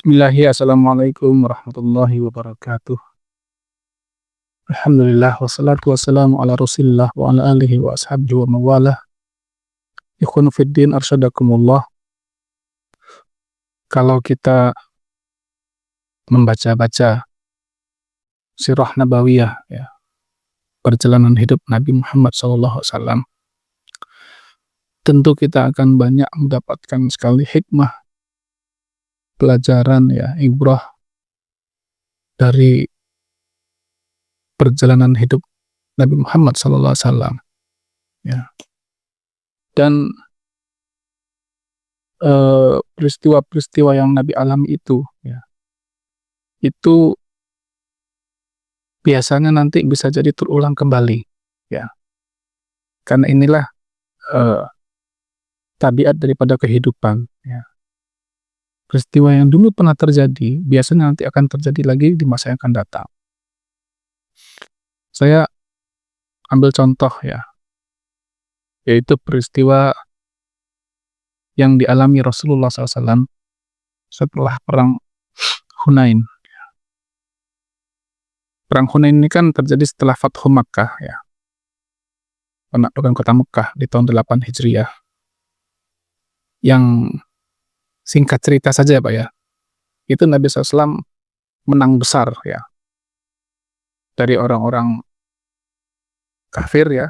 Assalamualaikum warahmatullahi wabarakatuh. Alhamdulillah wassalatu wassalamu ala Rasulillah wa ala alihi wa ashabihi wa mawalah. Ikhwanu fiddin arsyadakumullah. Kalau kita membaca-baca sirah nabawiyah ya, perjalanan hidup Nabi Muhammad SAW, tentu kita akan banyak mendapatkan sekali hikmah, pelajaran ya, ibrah dari perjalanan hidup Nabi Muhammad SAW ya. Dan peristiwa-peristiwa yang Nabi alami itu ya, itu biasanya nanti bisa jadi terulang kembali ya, karena inilah tabiat daripada kehidupan ya. Peristiwa yang dulu pernah terjadi biasanya nanti akan terjadi lagi di masa yang akan datang. Saya ambil contoh ya, yaitu peristiwa yang dialami Rasulullah SAW setelah perang Hunain. Perang Hunain ini kan terjadi setelah Fathu Makkah ya, penaklukan kota Mekah di tahun 8 Hijriah. Yang singkat cerita saja Pak ya, itu Nabi SAW menang besar ya dari orang-orang kafir ya,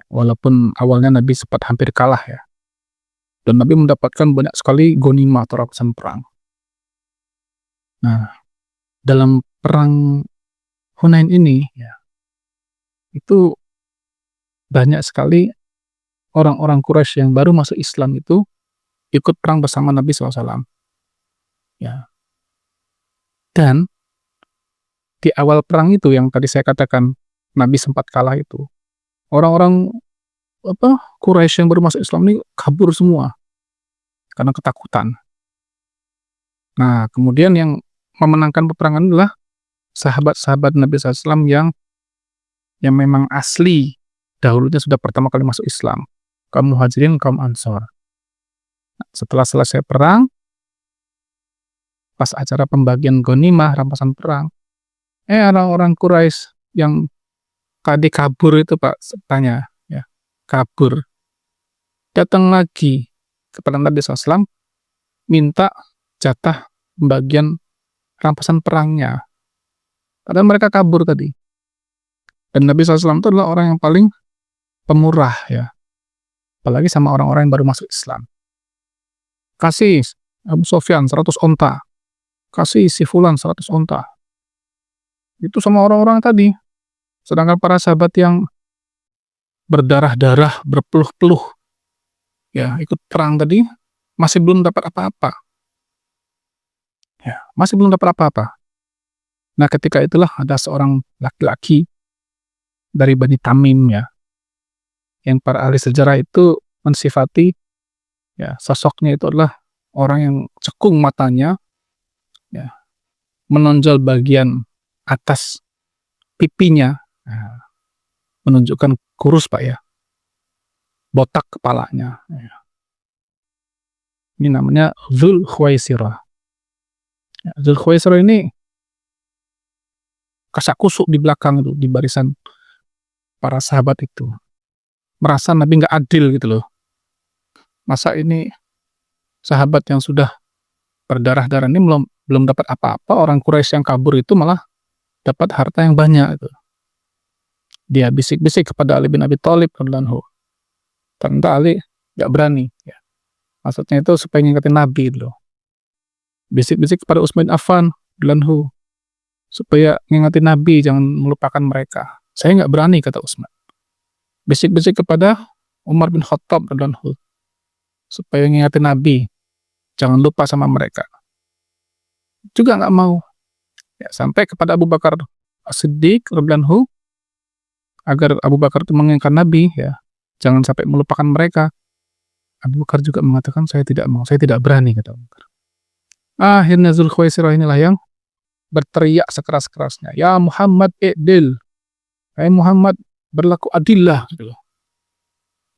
walaupun awalnya Nabi sempat hampir kalah ya, dan Nabi mendapatkan banyak sekali ghanimah atau rampasan perang. Nah, dalam perang Hunain ini ya, itu banyak sekali orang-orang Quraisy yang baru masuk Islam itu ikut perang bersama Nabi SAW ya. Dan di awal perang itu yang tadi saya katakan Nabi sempat kalah itu, orang-orang Quraisy yang baru masuk Islam ini kabur semua karena ketakutan. Nah, kemudian yang memenangkan peperangan adalah sahabat-sahabat Nabi SAW yang memang asli dahulunya sudah pertama kali masuk Islam, kaum Muhajirin, kaum Ansor. Setelah selesai perang, pas acara pembagian ghanimah, rampasan perang, orang-orang Quraisy yang tadi kabur itu Pak, tanya ya, kabur, datang lagi kepada Nabi SAW minta jatah pembagian rampasan perangnya, padahal mereka kabur tadi. Dan Nabi SAW itu adalah orang yang paling pemurah ya, apalagi sama orang-orang yang baru masuk Islam. Kasih Abu Sofyan 100 onta, kasih si Fulan 100 onta, itu sama orang-orang tadi. Sedangkan para sahabat yang berdarah-darah, berpeluh-peluh ya, ikut perang tadi, masih belum dapat apa-apa ya, masih belum dapat apa-apa. Nah, ketika itulah ada seorang laki-laki dari Bani Tamim ya, yang para ahli sejarah itu mensifati ya, sosoknya itu adalah orang yang cekung matanya ya, menonjol bagian atas pipinya ya, menunjukkan kurus Pak ya, botak kepalanya ya. Ini namanya Dzul Khuwaisirah ya. Dzul Khuwaisirah ini kasak kusuk di belakang itu, di barisan para sahabat itu, merasa Nabi nggak adil gitu loh. Masa ini sahabat yang sudah berdarah-darah ini belum dapat apa-apa, orang Quraisy yang kabur itu malah dapat harta yang banyak itu. Dia bisik-bisik kepada Ali bin Abi Thalib radhiyallahu anhu. Ternyata Ali nggak berani ya. Maksudnya itu supaya ngingetin Nabi loh. Bisik-bisik kepada Utsman bin Affan radhiyallahu anhu, supaya ngingetin Nabi jangan melupakan mereka. Saya nggak berani, kata Utsman. Bisik-bisik kepada Umar bin Khattab radhiyallahu anhu, supaya ngingetin Nabi jangan lupa sama mereka. Juga nggak mau ya, sampai kepada Abu Bakar As-Siddiq radhiyallahu anhu, agar Abu Bakar itu mengingatkan Nabi ya, jangan sampai melupakan mereka. Abu Bakar juga mengatakan, saya tidak mau, saya tidak berani, kata Abu Bakar. Akhirnya Dzul Khuwaisirah inilah yang berteriak sekeras-kerasnya, ya Muhammad i'dil, hai Muhammad berlaku adillah gitu.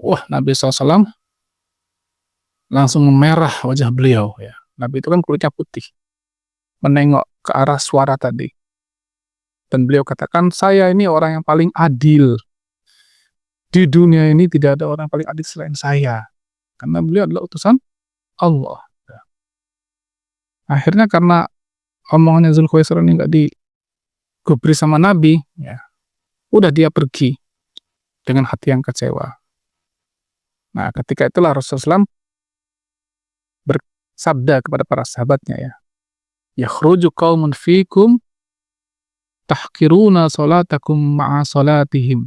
Wah, Nabi SAW langsung memerah wajah beliau ya. Nabi itu kan kulitnya putih, menengok ke arah suara tadi. Dan beliau katakan, saya ini orang yang paling adil. Di dunia ini tidak ada orang yang paling adil selain saya. Karena beliau adalah utusan Allah. Akhirnya karena omongannya Zulkhuwaisir ini nggak digubris sama Nabi, ya, udah dia pergi dengan hati yang kecewa. Nah, ketika itulah Rasulullah SAW bersabda kepada para sahabatnya, ya, yakhruju qaumun fikum tahkiruna salatakum ma'a salatihim.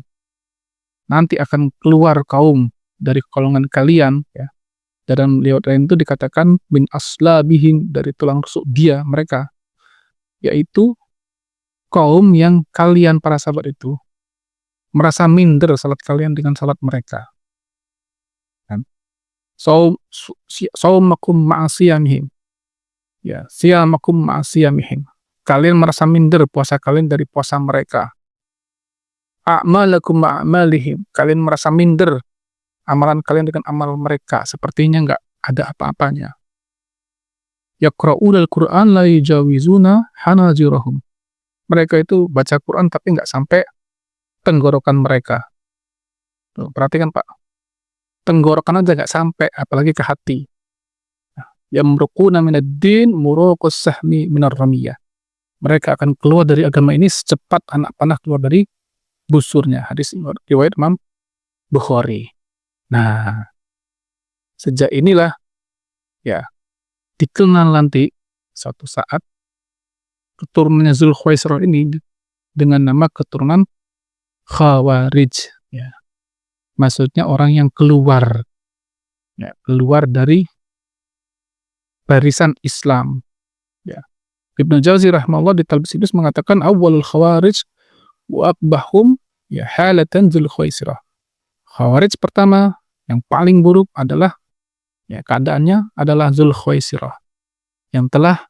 Nanti akan keluar kaum dari golongan kalian, ya. Dalam riwayat lain itu dikatakan min aslabihim, dari tulang rusuk dia, mereka, yaitu kaum yang kalian para sahabat itu merasa minder salat kalian dengan salat mereka. Kan? Saumakum ma'asiyamihim. Ya, siyamakum ma'asiyamihim. Kalian merasa minder puasa kalian dari puasa mereka. A'malakum ma'amalihim. Kalian merasa minder amalan kalian dengan amal mereka, sepertinya nggak ada apa-apanya. Yaqra'unal Qur'an la yujawizuna hanajirahum. Mereka itu baca Quran tapi nggak sampai tenggorokan mereka. Tuh, perhatikan Pak, tenggorokan aja nggak sampai, apalagi ke hati. Yamruquna minad-din muruqus sahmi minar ramiyah. Mereka akan keluar dari agama ini secepat anak panah keluar dari busurnya. Hadis riwayat Imam Bukhari. Nah, sejak inilah, ya, dikenal nanti suatu saat keturunannya Zulkhuwaisir ini dengan nama keturunan Khawarij, ya. Maksudnya orang yang keluar, ya, keluar dari barisan Islam, ya. Ibnu Jauzi rahimahullah di Talbis Iblis mengatakan awwalul Khawarij wa akbahum, ya, halatan Zulkhuwaisir. Khawarij pertama yang paling buruk adalah, ya, keadaannya adalah Zulkhuwaisir yang telah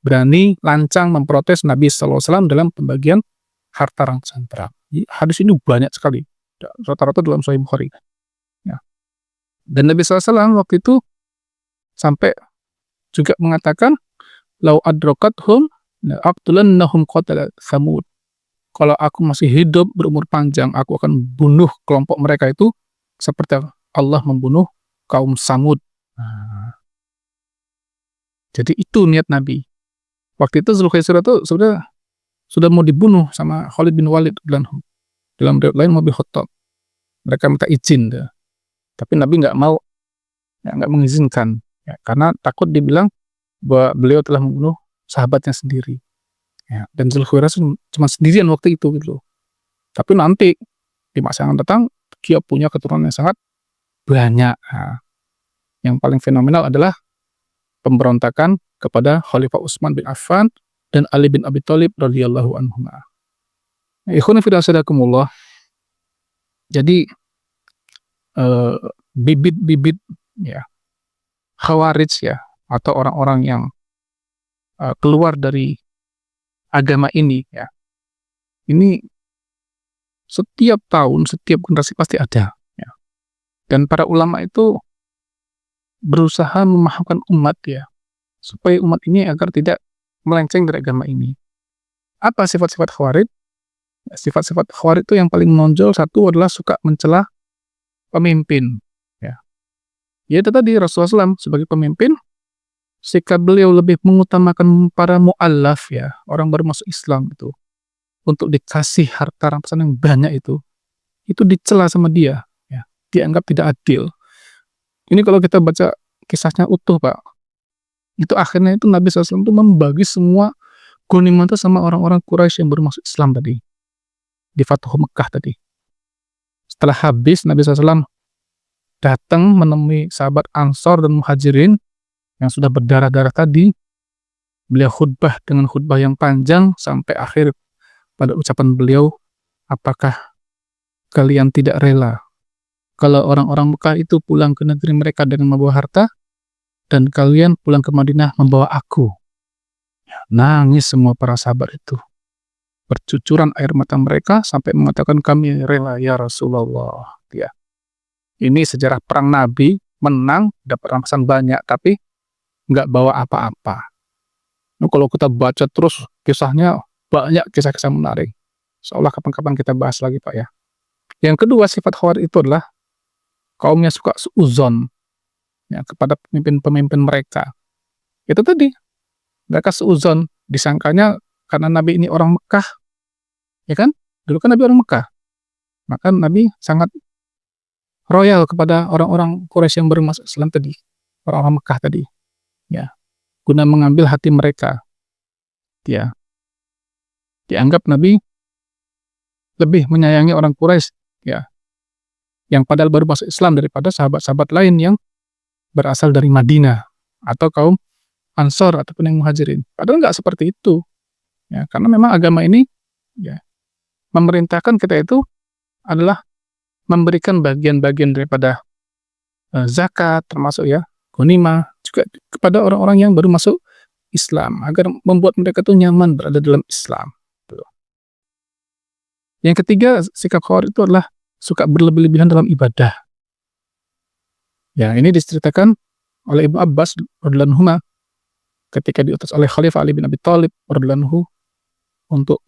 berani lancang memprotes Nabi SAW dalam pembagian harta rampasan perang. Hadis ini banyak sekali, rata-rata dalam Sahih Bukhari. Ya. Dan Nabi SAW waktu itu sampai juga mengatakan, lau adrakathum aqtulannahum qatala Tsamud. Kalau aku masih hidup berumur panjang, aku akan bunuh kelompok mereka itu seperti Allah membunuh kaum Samud. Nah, jadi itu niat Nabi. Waktu itu Zulkhuwaisir itu sudah mau dibunuh sama Khalid bin Walid dalam riwayat lain mobil Khattab. Mereka minta izin, deh. Tapi Nabi nggak mau, ya, nggak mengizinkan, ya, karena takut dibilang bahwa beliau telah membunuh sahabatnya sendiri. Ya, dan Zulkhuwaisir cuma sendirian waktu itu gitu. Tapi nanti di masa yang datang dia punya keturunan yang sangat banyak. Nah, yang paling fenomenal adalah pemberontakan kepada Khalifah Utsman bin Affan dan Ali bin Abi Thalib radhiyallahu anhuma. Ikhwan fillah sadakumullah. Jadi bibit-bibit, ya, Khawarij, ya, atau orang-orang yang keluar dari agama ini, ya, ini setiap tahun, setiap generasi pasti ada, ya. Dan para ulama itu berusaha memahamkan umat, ya, supaya umat ini agar tidak melenceng dari agama ini. Apa sifat-sifat Khawarij? Sifat-sifat Khawarij itu yang paling menonjol satu adalah suka mencela pemimpin, ya. Itu tadi Rasulullah SAW sebagai pemimpin, sikap beliau lebih mengutamakan para mu'allaf, ya, orang baru masuk Islam itu, untuk dikasih harta rampasan yang banyak itu dicela sama dia, ya, dianggap tidak adil. Ini kalau kita baca kisahnya utuh, Pak, itu akhirnya itu Nabi SAW itu membagi semua ghanimah itu sama orang-orang Quraisy yang baru masuk Islam tadi di Fathu Mekah tadi. Setelah habis, Nabi SAW datang menemui sahabat Ansor dan Muhajirin yang sudah berdarah-darah tadi. Beliau khutbah dengan khutbah yang panjang sampai akhir pada ucapan beliau, apakah kalian tidak rela kalau orang-orang Mekah itu pulang ke negeri mereka dengan membawa harta, dan kalian pulang ke Madinah membawa aku? Ya, nangis semua para sahabat itu, bercucuran air mata mereka sampai mengatakan, kami rela ya Rasulullah. Ya. Ini sejarah perang Nabi, menang, dapat rampasan banyak, tapi nggak bawa apa-apa. Nah, kalau kita baca terus kisahnya, banyak kisah-kisah menarik. Seolah kapan-kapan kita bahas lagi, Pak, ya. Yang kedua, sifat Khawarij itu adalah kaumnya suka suudzon, ya, kepada pemimpin-pemimpin mereka. Itu tadi, mereka suudzon, disangkanya karena Nabi ini orang Mekah, ya kan? Dulu kan Nabi orang Mekah, maka Nabi sangat royal kepada orang-orang Quraisy yang baru masuk Islam tadi, orang-orang Mekah tadi, ya, guna mengambil hati mereka, ya. Dianggap Nabi lebih menyayangi orang Quraisy, ya, yang padahal baru masuk Islam daripada sahabat-sahabat lain yang berasal dari Madinah atau kaum Ansor ataupun yang Muhajirin. Padahal nggak seperti itu, ya, karena memang agama ini, ya, memerintahkan kita itu adalah memberikan bagian-bagian daripada zakat, termasuk, ya, ghanimah, juga kepada orang-orang yang baru masuk Islam, agar membuat mereka itu nyaman berada dalam Islam. Tuh. Yang ketiga, sikap Khawarij itu adalah suka berlebih-lebihan dalam ibadah. Ya, ini diceritakan oleh Ibnu Abbas radhiyallahu anhu ketika diutus oleh Khalifah Ali bin Abi Thalib radhiyallahu anhu untuk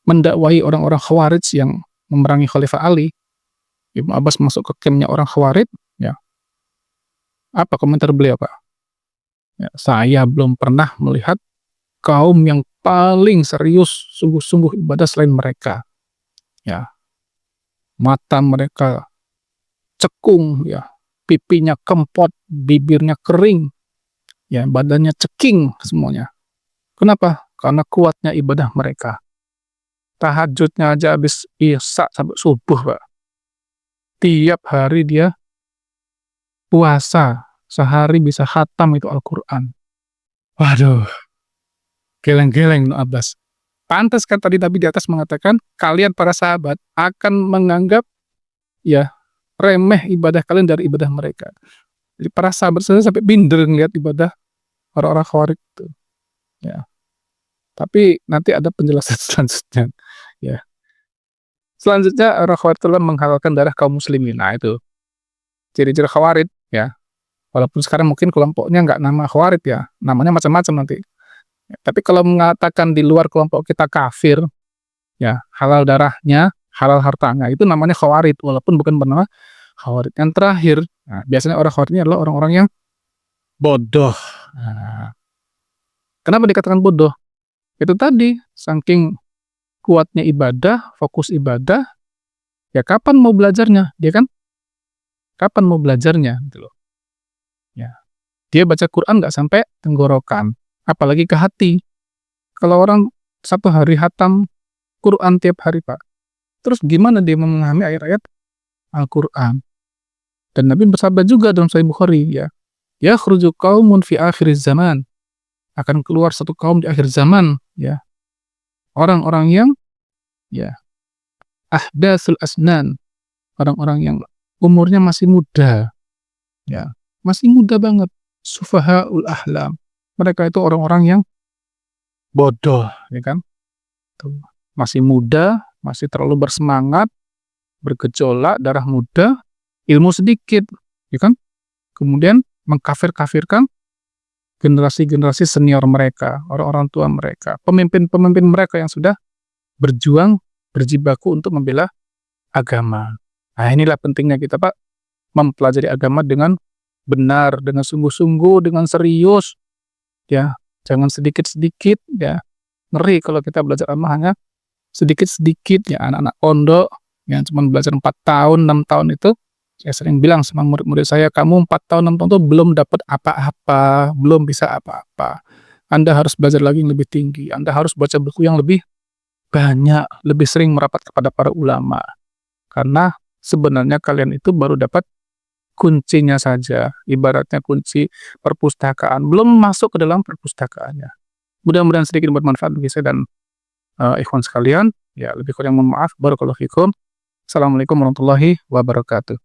mendakwahi orang-orang Khawarij yang memerangi Khalifah Ali. Ibnu Abbas masuk ke campnya orang Khawarij, ya. Apa komentar beliau, Pak? Ya, saya belum pernah melihat kaum yang paling serius sungguh-sungguh ibadah selain mereka. Ya, mata mereka cekung, ya, pipinya kempot, bibirnya kering, ya, badannya ceking semuanya. Kenapa? Karena kuatnya ibadah mereka. Tahajudnya aja habis isya sampai subuh, Pak. Tiap hari dia puasa, sehari bisa khatam itu Al-Quran. Waduh, geleng-geleng Ibnu Abbas. Pantas kan tadi Nabi di atas mengatakan, kalian para sahabat akan menganggap, ya, remeh ibadah kalian dari ibadah mereka. Jadi para sahabat saya sampai minder ngeliat ibadah orang-orang Khawarij itu. Ya. Tapi nanti ada penjelasan selanjutnya. Ya. Selanjutnya orang Khawarij telah menghalalkan darah kaum muslimin. Nah, itu ciri-ciri Khawarij, ya. Walaupun sekarang mungkin kelompoknya nggak nama Khawarij, ya, namanya macam-macam nanti. Ya, tapi kalau mengatakan di luar kelompok kita kafir, ya, halal darahnya, halal hartanya, itu namanya Khawarij, walaupun bukan bernama Khawarij. Yang terakhir, nah, biasanya orang Khawarij ini adalah orang-orang yang bodoh. Nah, kenapa dikatakan bodoh? Itu tadi, saking kuatnya ibadah, fokus ibadah, ya kapan mau belajarnya? Dia kan kapan mau belajarnya, gitu loh. Ya. Dia baca Quran nggak sampai tenggorokan, apalagi ke hati. Kalau orang satu hari hatam Quran tiap hari, Pak, terus gimana dia memahami ayat-ayat Al-Quran? Dan Nabi bersabda juga dalam Sahih Bukhari, ya, yakhruju qaumun fi akhiriz zaman, akan keluar satu kaum di akhir zaman, ya, orang-orang yang, ya, ahdatsul asnan, orang-orang yang umurnya masih muda, ya, masih muda banget, sufahaul ahlam, mereka itu orang-orang yang bodoh, ya kan? Tuh. Masih muda, masih terlalu bersemangat, bergejolak, darah muda, ilmu sedikit, ya kan? Kemudian mengkafir-kafirkan generasi-generasi senior mereka, orang-orang tua mereka, pemimpin-pemimpin mereka yang sudah berjuang, berjibaku untuk membela agama. Nah, inilah pentingnya kita, Pak, mempelajari agama dengan benar, dengan sungguh-sungguh, dengan serius, ya, jangan sedikit-sedikit, ya. Ngeri kalau kita belajar agama hanya sedikit-sedikit, ya, anak-anak pondok yang cuma belajar 4 tahun, 6 tahun itu, saya sering bilang sama murid-murid saya, kamu 4 tahun, 6 tahun itu belum dapat apa-apa, belum bisa apa-apa. Anda harus belajar lagi yang lebih tinggi, Anda harus baca buku yang lebih banyak, lebih sering merapat kepada para ulama. Karena sebenarnya kalian itu baru dapat kuncinya saja, ibaratnya kunci perpustakaan, belum masuk ke dalam perpustakaannya. Mudah-mudahan sedikit bermanfaat bagi saya dan ikhwan sekalian. Ya, lebih kurang mohon maaf. Barakallahu fikum. Assalamualaikum warahmatullahi wabarakatuh.